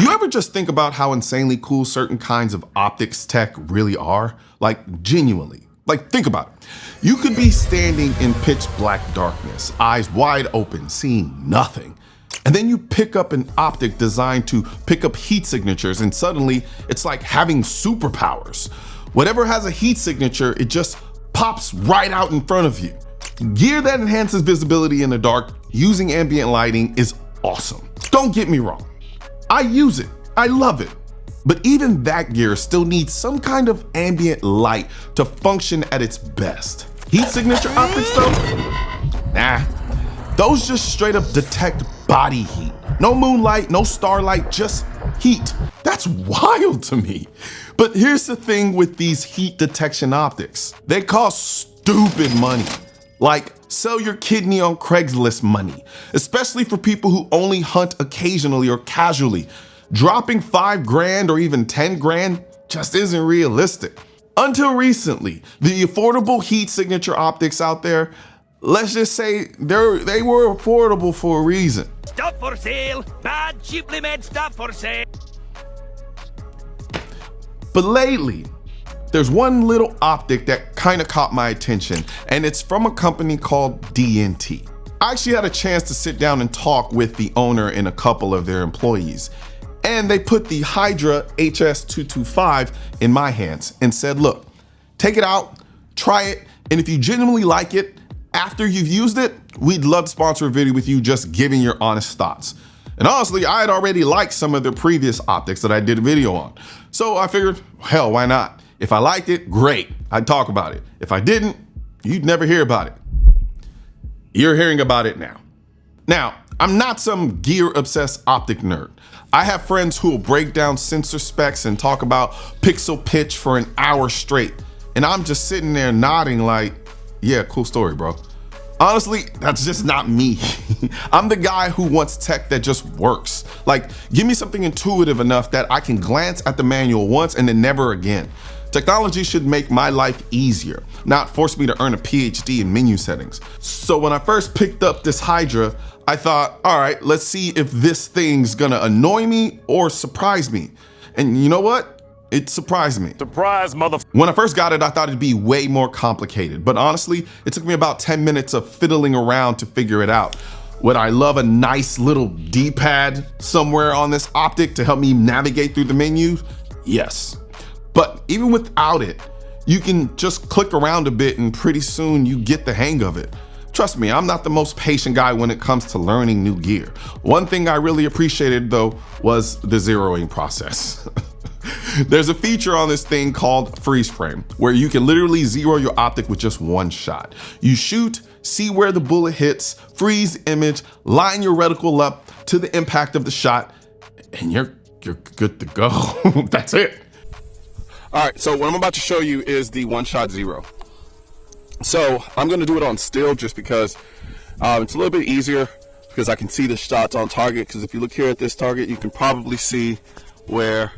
You ever just think about how insanely cool certain kinds of optics tech really are? Like, genuinely. Like, think about it. You could be standing in pitch black darkness, eyes wide open, seeing nothing. And then you pick up an optic designed to pick up heat signatures, and suddenly it's like having superpowers. Whatever has a heat signature, it just pops right out in front of you. Gear that enhances visibility in the dark using ambient lighting is awesome. Don't get me wrong. I use it. I love it. But even that gear still needs some kind of ambient light to function at its best. Heat signature optics though? Nah. Those just straight up detect body heat. No moonlight, no starlight, just heat. That's wild to me. But here's the thing with these heat detection optics. They cost stupid money. Like, sell your kidney on Craigslist money, especially for people who only hunt occasionally or casually. Dropping $5 grand or even 10 grand just isn't realistic. Until recently, the affordable heat signature optics out there, let's just say they were affordable for a reason. Stuff for sale, bad cheaply made stuff for sale. But lately, there's one little optic that kind of caught my attention, and it's from a company called DNT. I actually had a chance to sit down and talk with the owner and a couple of their employees. And they put the Hydra HS225 in my hands and said, look, take it out, try it, and if you genuinely like it, after you've used it, we'd love to sponsor a video with you just giving your honest thoughts. And honestly, I had already liked some of the previous optics that I did a video on. So I figured, hell, why not? If I liked it, great, I'd talk about it. If I didn't, you'd never hear about it. You're hearing about it now. Now, I'm not some gear-obsessed optic nerd. I have friends who will break down sensor specs and talk about pixel pitch for an hour straight. And I'm just sitting there nodding like, yeah, cool story, bro. Honestly, that's just not me. I'm the guy who wants tech that just works. Like, give me something intuitive enough that I can glance at the manual once and then never again. Technology should make my life easier, not force me to earn a PhD in menu settings. So when I first picked up this Hydra, I thought, all right, let's see if this thing's gonna annoy me or surprise me. And you know what? It surprised me. Surprise, mother. When I first got it, I thought it'd be way more complicated, but honestly, it took me about 10 minutes of fiddling around to figure it out. Would I love a nice little D-pad somewhere on this optic to help me navigate through the menus? Yes. But even without it, you can just click around a bit and pretty soon you get the hang of it. Trust me, I'm not the most patient guy when it comes to learning new gear. One thing I really appreciated though was the zeroing process. There's a feature on this thing called freeze frame, where you can literally zero your optic with just one shot. You shoot, see where the bullet hits, freeze the image, line your reticle up to the impact of the shot, and you're good to go. That's it. All right, so what I'm about to show you is the one-shot zero. So I'm gonna do it on still just because it's a little bit easier because I can see the shots on target, because if you look here at this target, you can probably see where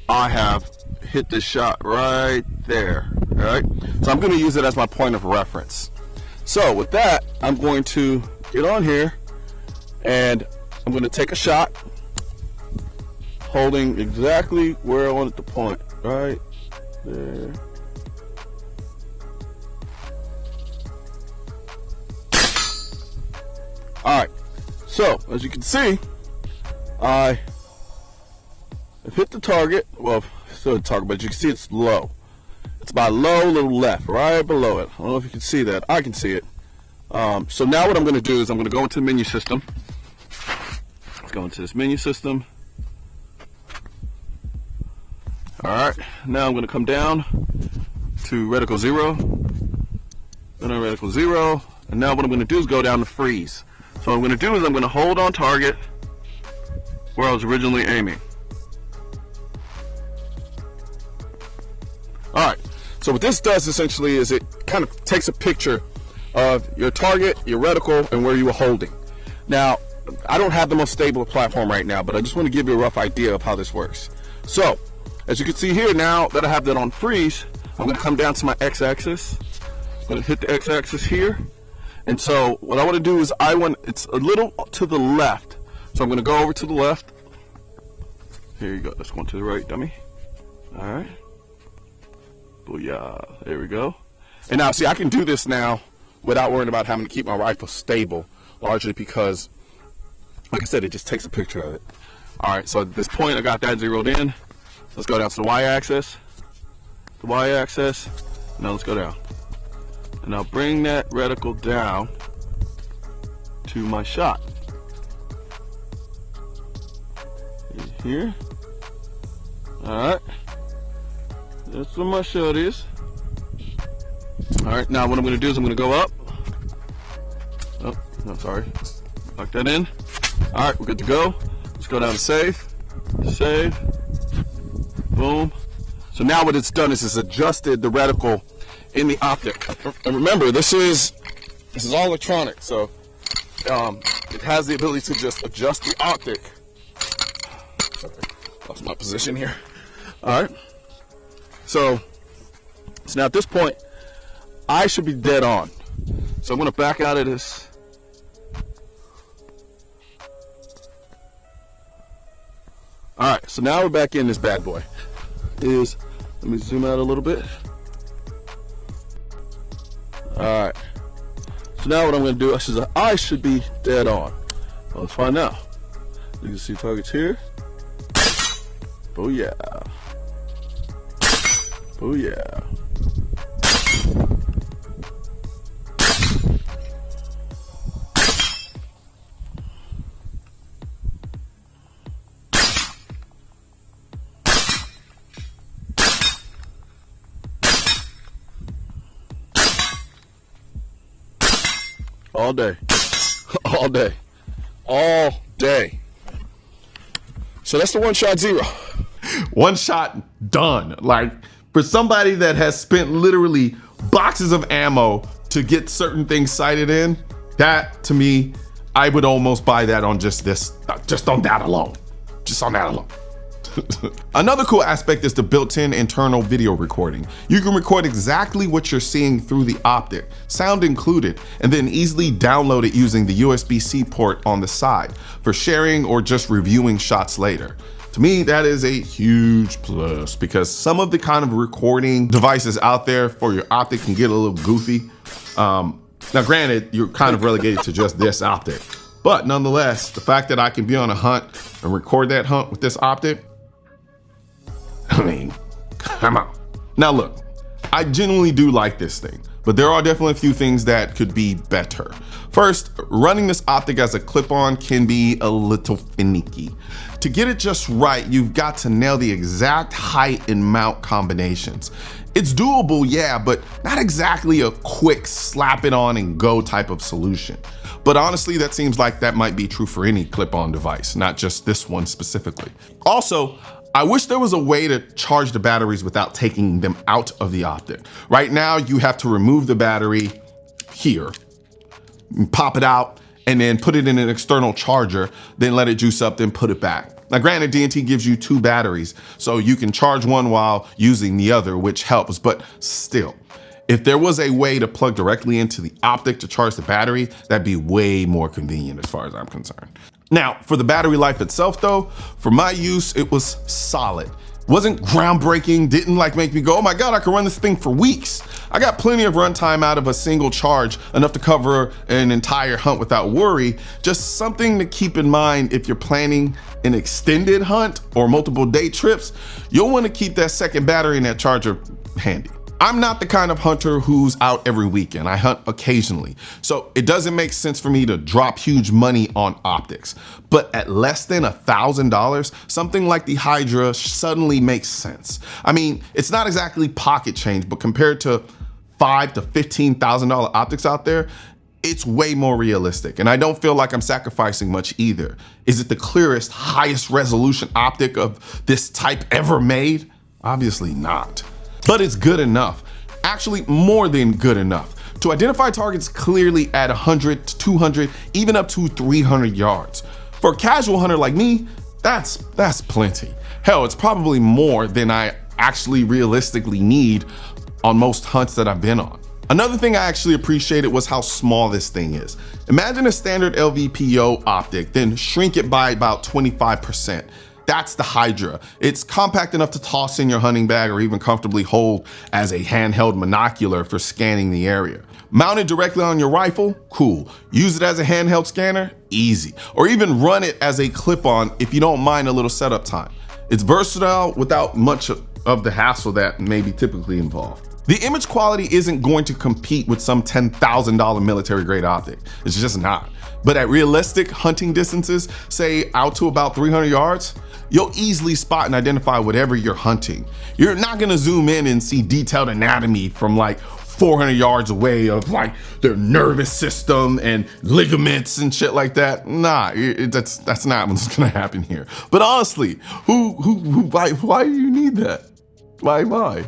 I have hit this shot right there, all right? So I'm gonna use it as my point of reference. So with that, I'm going to get on here and I'm gonna take a shot, holding exactly where I wanted to point, right there. All right, so as you can see, I have hit the target. Well, still the target, but you can see it's low. It's by low, little left, right below it. I don't know if you can see that. I can see it. So now what I'm going to do is I'm going to go into the menu system. Let's go into this menu system. All right, now I'm going to come down to reticle 0, then on reticle 0, and now what I'm going to do is go down to freeze. So what I'm going to do is I'm going to hold on target where I was originally aiming. All right, so what this does essentially is it kind of takes a picture of your target, your reticle, and where you were holding. Now, I don't have the most stable platform right now, but I just want to give you a rough idea of how this works. So, as you can see here, now that I have that on freeze, I'm going to come down to my x-axis. I'm going to hit the x-axis here. And so what I want to do is it's a little to the left. So I'm going to go over to the left. Here you go. Let's go to the right, dummy. All right. Booyah. There we go. And now, see, I can do this now without worrying about having to keep my rifle stable, largely because, like I said, it just takes a picture of it. All right, so at this point, I got that zeroed in. Let's go down to the y-axis. The y-axis. Now let's go down. And I'll bring that reticle down to my shot. Here. All right. That's where my shot is. All right, now what I'm going to do is I'm going to go up. Oh, no, sorry. Lock that in. All right, we're good to go. Let's go down to save. Save. Boom. So now what it's done is it's adjusted the reticle in the optic. And remember, this is all electronic, so it has the ability to just adjust the optic. Sorry, lost my position here. All right. So now at this point, I should be dead on. So I'm going to back out of this. All right, so now we're back in this bad boy. Let me zoom out a little bit. All right. So now what I'm going to do is I should be dead on. Well, let's find out. You can see targets here. Booyah. Booyah. All day. All day. All day. So that's the one shot zero. One shot done. Like, for somebody that has spent literally boxes of ammo to get certain things sighted in, that to me, I would almost buy that on just on that alone. Just on that alone. Another cool aspect is the built-in internal video recording. You can record exactly what you're seeing through the optic, sound included, and then easily download it using the USB-C port on the side for sharing or just reviewing shots later. To me, that is a huge plus because some of the kind of recording devices out there for your optic can get a little goofy. Now granted, you're kind of relegated to just this optic, but nonetheless, the fact that I can be on a hunt and record that hunt with this optic, I mean, come on. Now look, I genuinely do like this thing, but there are definitely a few things that could be better. First, running this optic as a clip-on can be a little finicky. To get it just right, you've got to nail the exact height and mount combinations. It's doable, yeah, but not exactly a quick slap it on and go type of solution. But honestly, that seems like that might be true for any clip-on device, not just this one specifically. Also, I wish there was a way to charge the batteries without taking them out of the optic. Right now, you have to remove the battery here, pop it out, and then put it in an external charger, then let it juice up, then put it back. Now granted, DNT gives you 2 batteries, so you can charge one while using the other, which helps, but still, if there was a way to plug directly into the optic to charge the battery, that'd be way more convenient as far as I'm concerned. Now, for the battery life itself though, for my use, it was solid. Wasn't groundbreaking, didn't like make me go, oh my God, I can run this thing for weeks. I got plenty of runtime out of a single charge, enough to cover an entire hunt without worry. Just something to keep in mind if you're planning an extended hunt or multiple day trips, you'll want to keep that second battery in that charger handy. I'm not the kind of hunter who's out every weekend. I hunt occasionally. So it doesn't make sense for me to drop huge money on optics. But at less than $1,000, something like the Hydra suddenly makes sense. I mean, it's not exactly pocket change, but compared to $5,000 to $15,000 optics out there, it's way more realistic. And I don't feel like I'm sacrificing much either. Is it the clearest, highest resolution optic of this type ever made? Obviously not. But it's good enough, actually more than good enough, to identify targets clearly at 100 to 200, even up to 300 yards. For a casual hunter like me, that's plenty. Hell, it's probably more than I actually realistically need on most hunts that I've been on. Another thing I actually appreciated was how small this thing is. Imagine a standard LVPO optic, then shrink it by about 25%. That's the Hydra. It's compact enough to toss in your hunting bag or even comfortably hold as a handheld monocular for scanning the area. Mounted directly on your rifle, cool. Use it as a handheld scanner, easy. Or even run it as a clip-on if you don't mind a little setup time. It's versatile without much of the hassle that may be typically involved. The image quality isn't going to compete with some $10,000 military grade optic. It's just not. But at realistic hunting distances, say out to about 300 yards, you'll easily spot and identify whatever you're hunting. You're not gonna zoom in and see detailed anatomy from like 400 yards away of like their nervous system and ligaments and shit like that. Nah, that's not what's gonna happen here. But honestly, why do you need that? Why?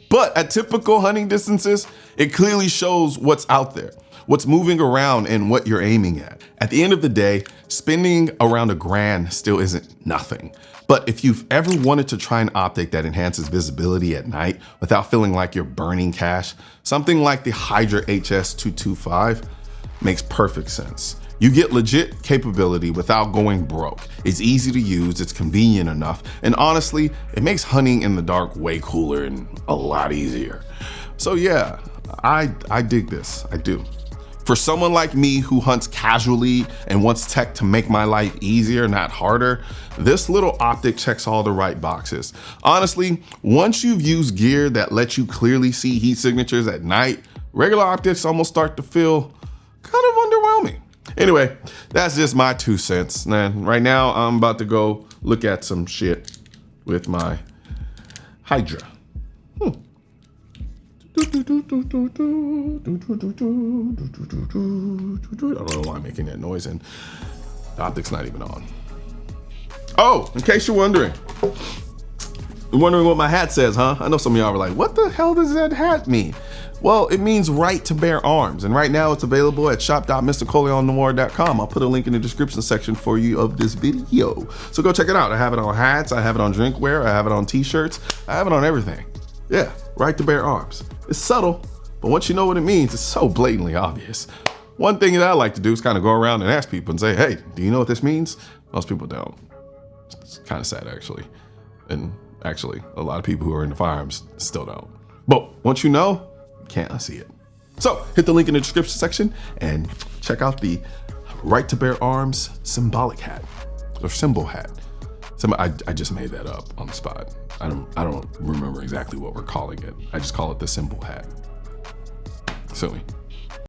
But at typical hunting distances, it clearly shows what's out there, what's moving around and what you're aiming at. At the end of the day, spending around $1,000 still isn't nothing. But if you've ever wanted to try an optic that enhances visibility at night without feeling like you're burning cash, something like the Hydra HS225 makes perfect sense. You get legit capability without going broke. It's easy to use, it's convenient enough, and honestly, it makes hunting in the dark way cooler and a lot easier. So yeah, I dig this, I do. For someone like me who hunts casually and wants tech to make my life easier, not harder, this little optic checks all the right boxes. Honestly, once you've used gear that lets you clearly see heat signatures at night, regular optics almost start to feel kind of underwhelming. Anyway, that's just my 2 cents. Man, right now I'm about to go look at some shit with my Hydra. I don't know why I'm making that noise and the optic's not even on. Oh, in case you're wondering what my hat says, huh? I know some of y'all were like, what the hell does that hat mean? Well, it means right to bear arms, and right now it's available at shop.mrcolionnoir.com. I'll put a link in the description section for you of this video. So go check it out. I have it on hats, I have it on drinkware, I have it on t-shirts, I have it on everything. Yeah, right to bear arms. It's subtle, but once you know what it means, it's so blatantly obvious. One thing that I like to do is kind of go around and ask people and say, hey, do you know what this means? Most people don't. It's kind of sad, actually. And actually, a lot of people who are into firearms still don't. But once you know, you can't unsee it. So hit the link in the description section and check out the right to bear arms symbolic hat or symbol hat. I just made that up on the spot. I don't remember exactly what we're calling it. I just call it the symbol hat. Silly.